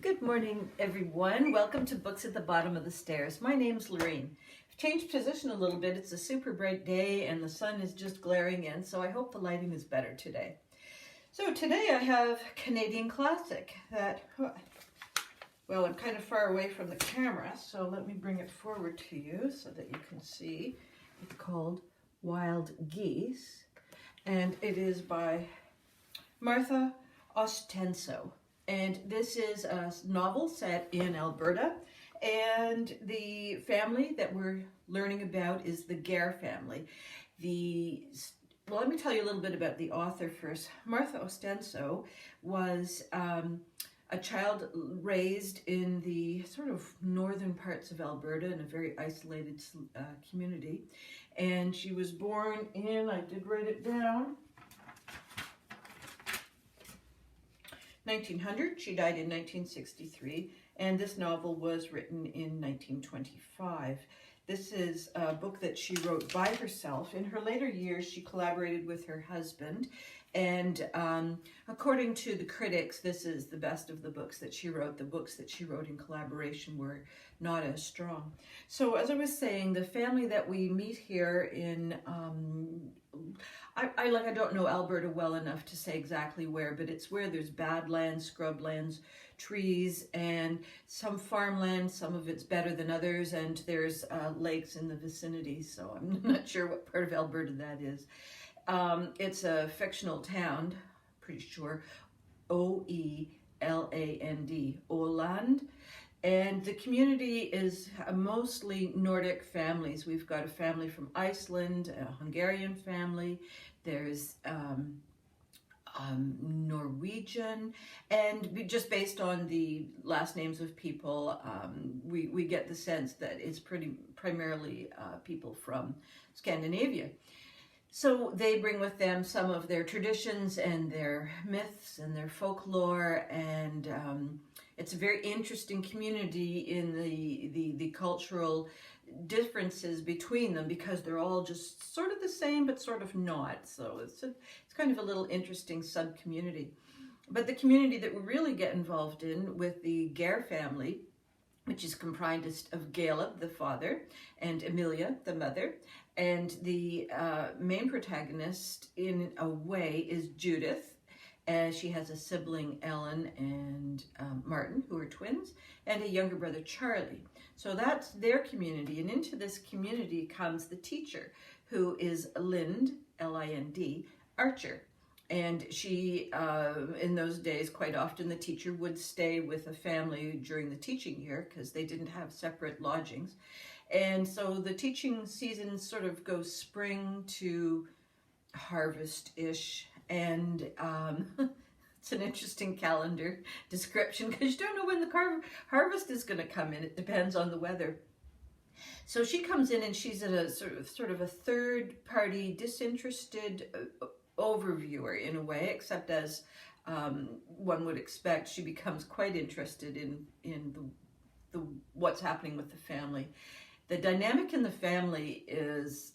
Good morning, everyone. Welcome to Books at the Bottom of the Stairs. My name's Lorraine. I've changed position a little bit. It's a super bright day and the sun is just glaring in, so I hope the lighting is better today. So today I have Canadian classic that, well, I'm kind of far away from the camera, so let me bring it forward to you so that you can see. It's called Wild Geese, and it is by Martha Ostenso. And this is a novel set in Alberta, and the family that we're learning about is the Geese family. Well, let me tell you a little bit about the author first. Martha Ostenso was a child raised in the sort of northern parts of Alberta in a very isolated community, and she was born in, I did write it down, 1900. She died in 1963, and this novel was written in 1925. This is a book that she wrote by herself. In her later years, she collaborated with her husband, and according to the critics, this is the best of the books that she wrote. The books that she wrote in collaboration were not as strong. So as I was saying, the family that we meet here in I don't know Alberta well enough to say exactly where, but it's where there's badlands, scrublands, trees, and some farmland. Some of it's better than others, and there's lakes in the vicinity, so I'm not sure what part of Alberta that is. It's a fictional town, pretty sure, O-E-L-A-N-D, Åland. And the community is mostly Nordic families. We've got a family from Iceland, a Hungarian family, there's Norwegian, and just based on the last names of people, we get the sense that it's primarily people from Scandinavia. So they bring with them some of their traditions and their myths and their folklore, and it's a very interesting community in the cultural differences between them, because they're all just sort of the same but sort of not. So it's kind of a little interesting sub-community. But the community that we really get involved in with the Geese family, which is comprised of Caleb, the father, and Amelia, the mother, and the main protagonist, in a way, is Judith. She has a sibling, Ellen, and Martin, who are twins, and a younger brother, Charlie. So that's their community, and into this community comes the teacher, who is Lind, L-I-N-D, Archer. And she, in those days, quite often the teacher would stay with a family during the teaching year because they didn't have separate lodgings. And so the teaching season sort of goes spring to harvest-ish, and it's an interesting calendar description because you don't know when the harvest is going to come in. It depends on the weather. So she comes in and she's at a sort of a third-party, disinterested overviewer in a way, except as one would expect, she becomes quite interested in the what's happening with the family. The dynamic in the family is,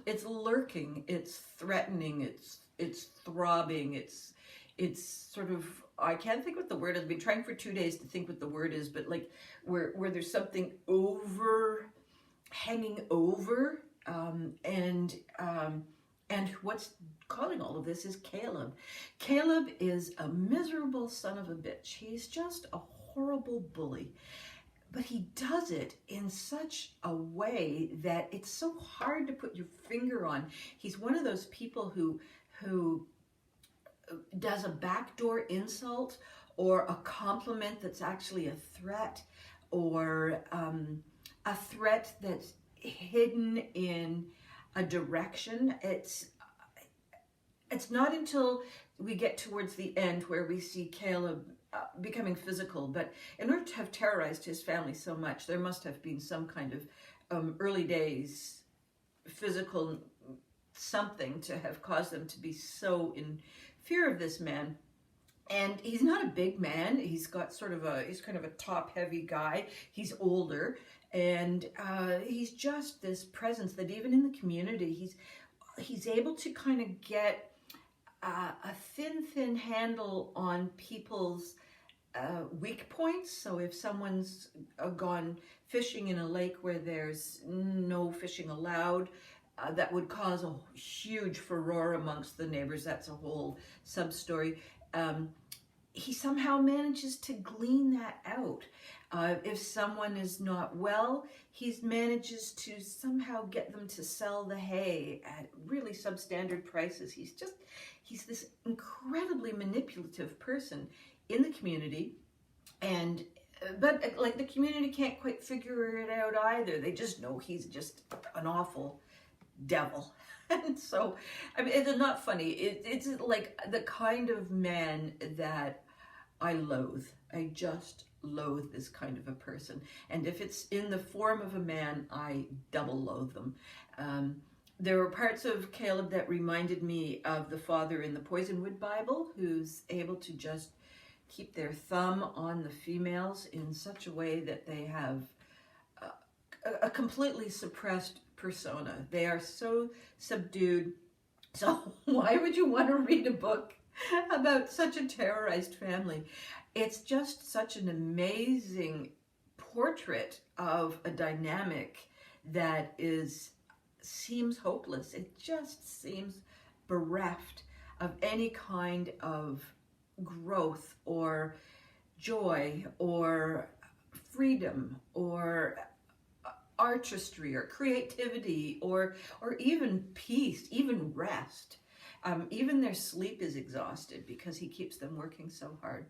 it's lurking, it's threatening, it's throbbing, it's sort of, I can't think what the word is. I've been trying for 2 days to think what the word is, but like where there's something hanging over, and what's causing all of this is Caleb. Caleb is a miserable son of a bitch. He's just a horrible bully. But he does it in such a way that it's so hard to put your finger on. He's one of those people who does a backdoor insult or a compliment that's actually a threat, or a threat that's hidden in a direction. It's not until we get towards the end where we see Caleb becoming physical, but in order to have terrorized his family so much, there must have been some kind of early days physical something to have caused them to be so in fear of this man. And he's not a big man. He's got he's kind of a top-heavy guy. He's older, and he's just this presence that even in the community, he's able to kind of get a thin handle on people's weak points. So if someone's gone fishing in a lake where there's no fishing allowed, that would cause a huge furore amongst the neighbors. That's a whole sub-story. He somehow manages to glean that out. If someone is not well, he manages to somehow get them to sell the hay at really substandard prices. He's this incredibly manipulative person in the community, but like the community can't quite figure it out either. They just know he's just an awful devil. And so, I mean, it's not funny. It's like the kind of man that I loathe. I just loathe this kind of a person. And if it's in the form of a man, I double loathe them. There were parts of Caleb that reminded me of the father in the Poisonwood Bible, who's able to just keep their thumb on the females in such a way that they have a completely suppressed persona. They are so subdued. So why would you want to read a book about such a terrorized family? It's just such an amazing portrait of a dynamic that seems hopeless. It just seems bereft of any kind of growth or joy or freedom or artistry or creativity or even peace, even rest. Even their sleep is exhausted because he keeps them working so hard.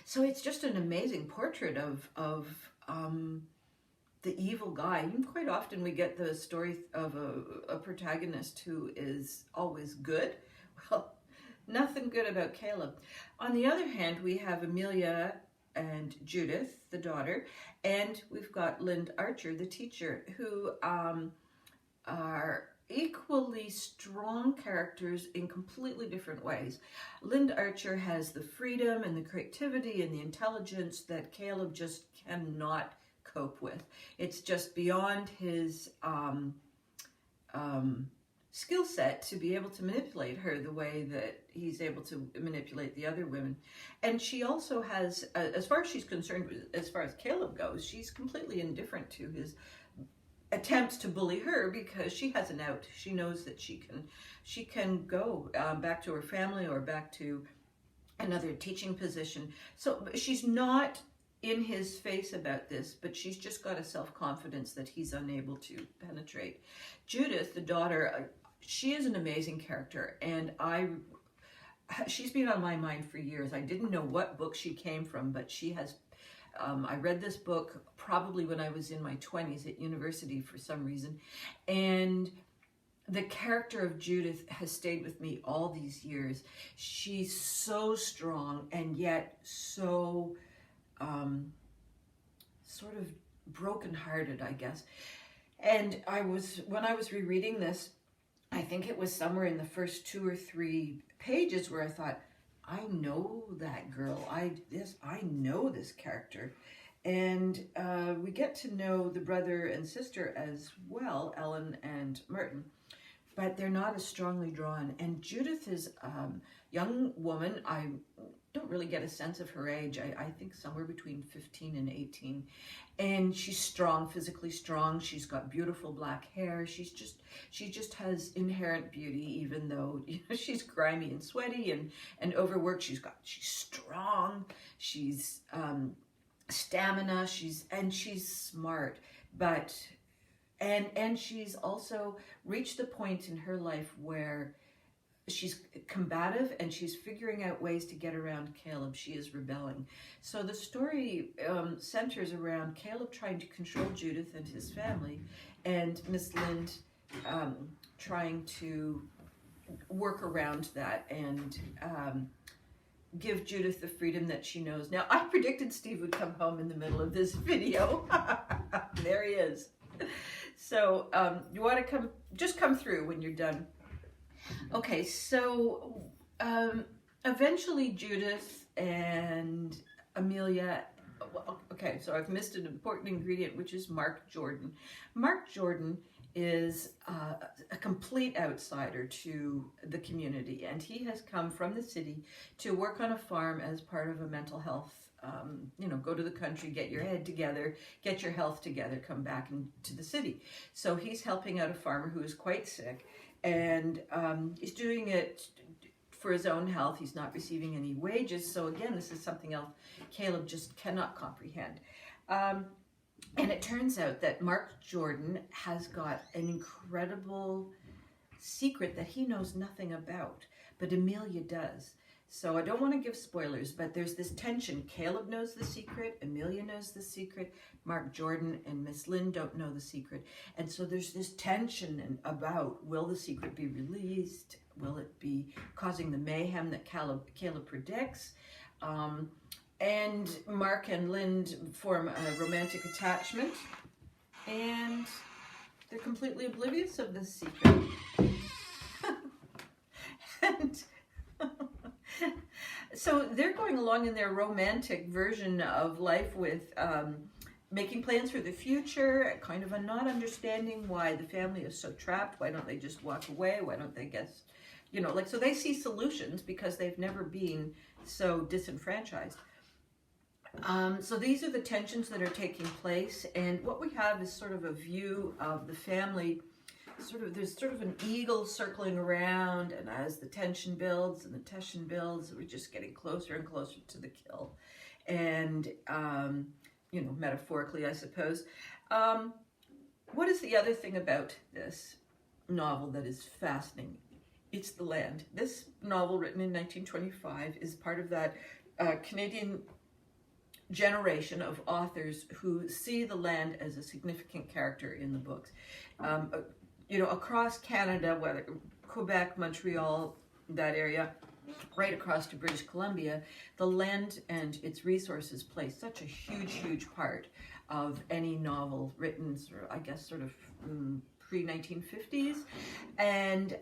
So it's just an amazing portrait of the evil guy. And quite often we get the story of a protagonist who is always good. Well, nothing good about Caleb. On the other hand, we have Amelia and Judith, the daughter, and we've got Lind Archer, the teacher, who are equally strong characters in completely different ways. Lind Archer has the freedom and the creativity and the intelligence that Caleb just cannot cope with. It's just beyond his skill set to be able to manipulate her the way that he's able to manipulate the other women. And she also has, as far as she's concerned, as far as Caleb goes, she's completely indifferent to his attempts to bully her because she has an out. She knows that she can go back to her family or back to another teaching position. So she's not in his face about this, but she's just got a self-confidence that he's unable to penetrate. Judith, the daughter, she is an amazing character, and she's been on my mind for years. I didn't know what book she came from, but she has. I read this book probably when I was in my 20s at university for some reason, and the character of Judith has stayed with me all these years. She's so strong and yet so sort of broken-hearted, I guess. And when I was rereading this, I think it was somewhere in the first 2 or 3 pages where I thought, I know that girl. I know this character. And we get to know the brother and sister as well, Ellen and Martin, but they're not as strongly drawn. And Judith is a young woman. I don't really get a sense of her age. I think somewhere between 15 and 18. And she's strong, physically strong. She's got beautiful black hair. She just has inherent beauty, even though she's grimy and sweaty and overworked. She's strong. She's stamina. She's smart, but and she's also reached the point in her life where she's combative and she's figuring out ways to get around Caleb. She is rebelling. So the story centers around Caleb trying to control Judith and his family, and Miss Lind trying to work around that and give Judith the freedom that she knows. Now, I predicted Steve would come home in the middle of this video. There he is. So you want to just come through when you're done. Okay, so eventually Judith and Amelia, okay, so I've missed an important ingredient, which is Mark Jordan. Mark Jordan is a complete outsider to the community, and he has come from the city to work on a farm as part of a mental health. Go to the country, get your head together, get your health together, come back into the city. So he's helping out a farmer who is quite sick, and he's doing it for his own health. He's not receiving any wages. So again, this is something else Caleb just cannot comprehend. And it turns out that Mark Jordan has got an incredible secret that he knows nothing about, but Amelia does. So I don't want to give spoilers, but there's this tension. Caleb knows the secret, Amelia knows the secret, Mark Jordan and Miss Lynn don't know the secret. And so there's this tension about, will the secret be released? Will it be causing the mayhem that Caleb predicts? And Mark and Lynn form a romantic attachment, and they're completely oblivious of this secret. And so they're going along in their romantic version of life with making plans for the future, kind of a not understanding why the family is so trapped. Why don't they just walk away? Why don't they guess, so they see solutions because they've never been so disenfranchised. So these are the tensions that are taking place, and what we have is sort of a view of the family. There's sort of an eagle circling around, and as the tension builds, we're just getting closer and closer to the kill. And metaphorically, I suppose. What is the other thing about this novel that is fascinating? It's the land. This novel, written in 1925, is part of that Canadian generation of authors who see the land as a significant character in the books. Across Canada, whether Quebec, Montreal, that area, right across to British Columbia, the land and its resources play such a huge, huge part of any novel written, sort of pre-1950s. And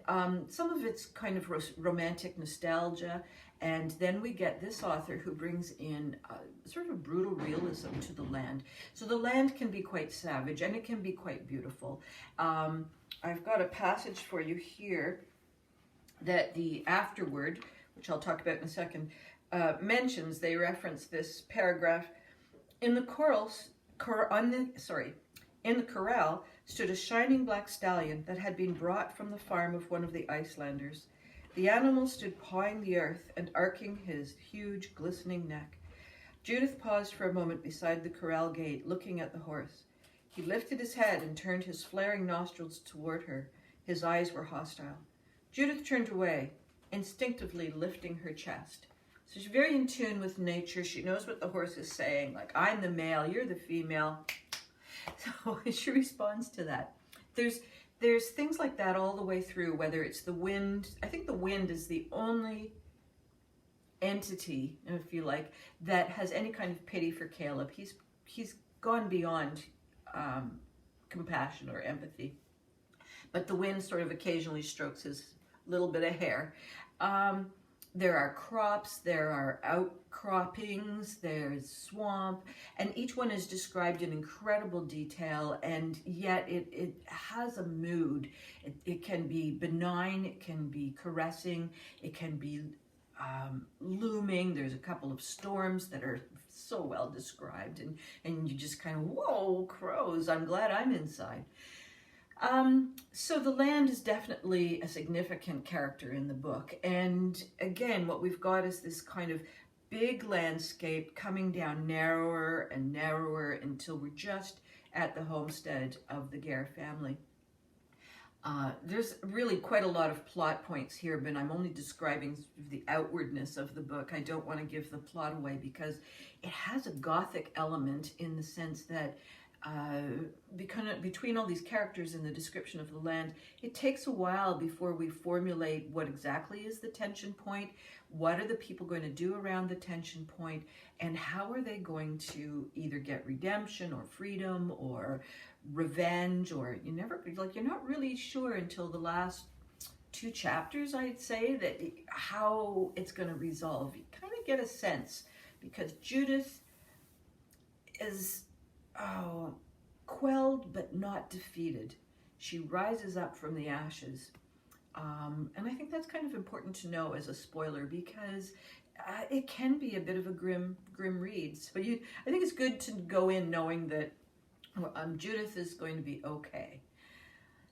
some of it's kind of romantic nostalgia. And then we get this author who brings in sort of brutal realism to the land. So the land can be quite savage, and it can be quite beautiful. I've got a passage for you here that the afterword, which I'll talk about in a second, mentions. They reference this paragraph. In the corral stood a shining black stallion that had been brought from the farm of one of the Icelanders. The animal stood pawing the earth and arcing his huge, glistening neck. Judith paused for a moment beside the corral gate, looking at the horse. He lifted his head and turned his flaring nostrils toward her. His eyes were hostile. Judith turned away, instinctively lifting her chest. So she's very in tune with nature. She knows what the horse is saying, like, I'm the male, you're the female. So she responds to that. There's things like that all the way through, whether it's the wind. I think the wind is the only entity, if you like, that has any kind of pity for Caleb. He's gone beyond compassion or empathy. But the wind sort of occasionally strokes his little bit of hair. There are crops, there are outcroppings, there's swamp, and each one is described in incredible detail, and yet it has a mood. It can be benign, it can be caressing, it can be looming. There's a couple of storms that are so well described, and you just kind of, whoa, crows, I'm glad I'm inside. So the land is definitely a significant character in the book. And again, what we've got is this kind of big landscape coming down narrower and narrower until we're just at the homestead of the Gare family. There's really quite a lot of plot points here, but I'm only describing the outwardness of the book. I don't want to give the plot away because it has a Gothic element in the sense that between all these characters in the description of the land, it takes a while before we formulate what exactly is the tension point, what are the people going to do around the tension point, and how are they going to either get redemption or freedom or revenge, or you're not really sure until the last 2 chapters, I'd say, that how it's going to resolve. You kind of get a sense because Judith is quelled but not defeated. She rises up from the ashes. And I think that's kind of important to know as a spoiler, because it can be a bit of a grim read. So I think it's good to go in knowing that Judith is going to be okay.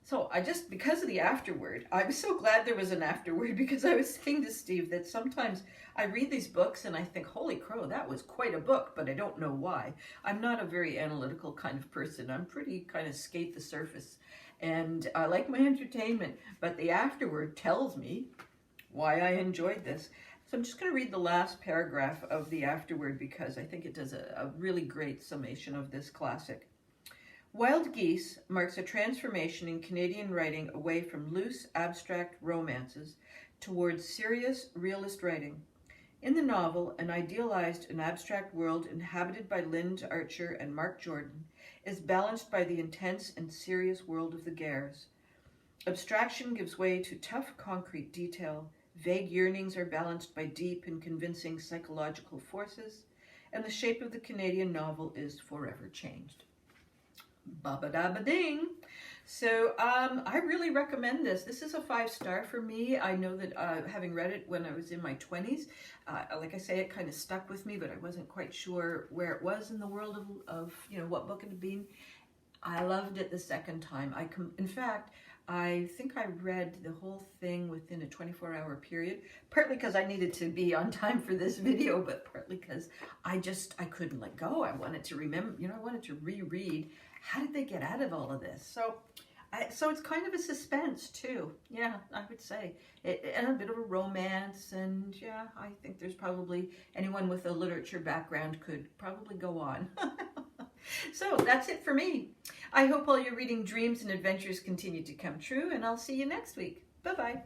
So because of the afterword, I was so glad there was an afterword, because I was saying to Steve that sometimes I read these books and I think, holy crow, that was quite a book, but I don't know why. I'm not a very analytical kind of person. I'm pretty kind of skate the surface. And I like my entertainment, but the afterword tells me why I enjoyed this. So I'm just going to read the last paragraph of the afterword, because I think it does a really great summation of this classic. Wild Geese marks a transformation in Canadian writing away from loose, abstract romances towards serious, realist writing. In the novel, an idealized and abstract world inhabited by Lynd Archer and Mark Jordan is balanced by the intense and serious world of the Gares. Abstraction gives way to tough, concrete detail. Vague yearnings are balanced by deep and convincing psychological forces, and the shape of the Canadian novel is forever changed. Ba-ba-da-ba-ding. So I really recommend this. This is a 5-star for me. I know that having read it when I was in my 20s, like I say, it kind of stuck with me, but I wasn't quite sure where it was in the world of what book it had been. I loved it the second time. In fact, I think I read the whole thing within a 24-hour period, partly because I needed to be on time for this video, but partly because I couldn't let go. I wanted to remember, I wanted to reread. How did they get out of all of this? So it's kind of a suspense too. Yeah, I would say. And a bit of a romance, and yeah, I think there's probably anyone with a literature background could probably go on. So that's it for me. I hope all your reading dreams and adventures continue to come true, and I'll see you next week. Bye-bye.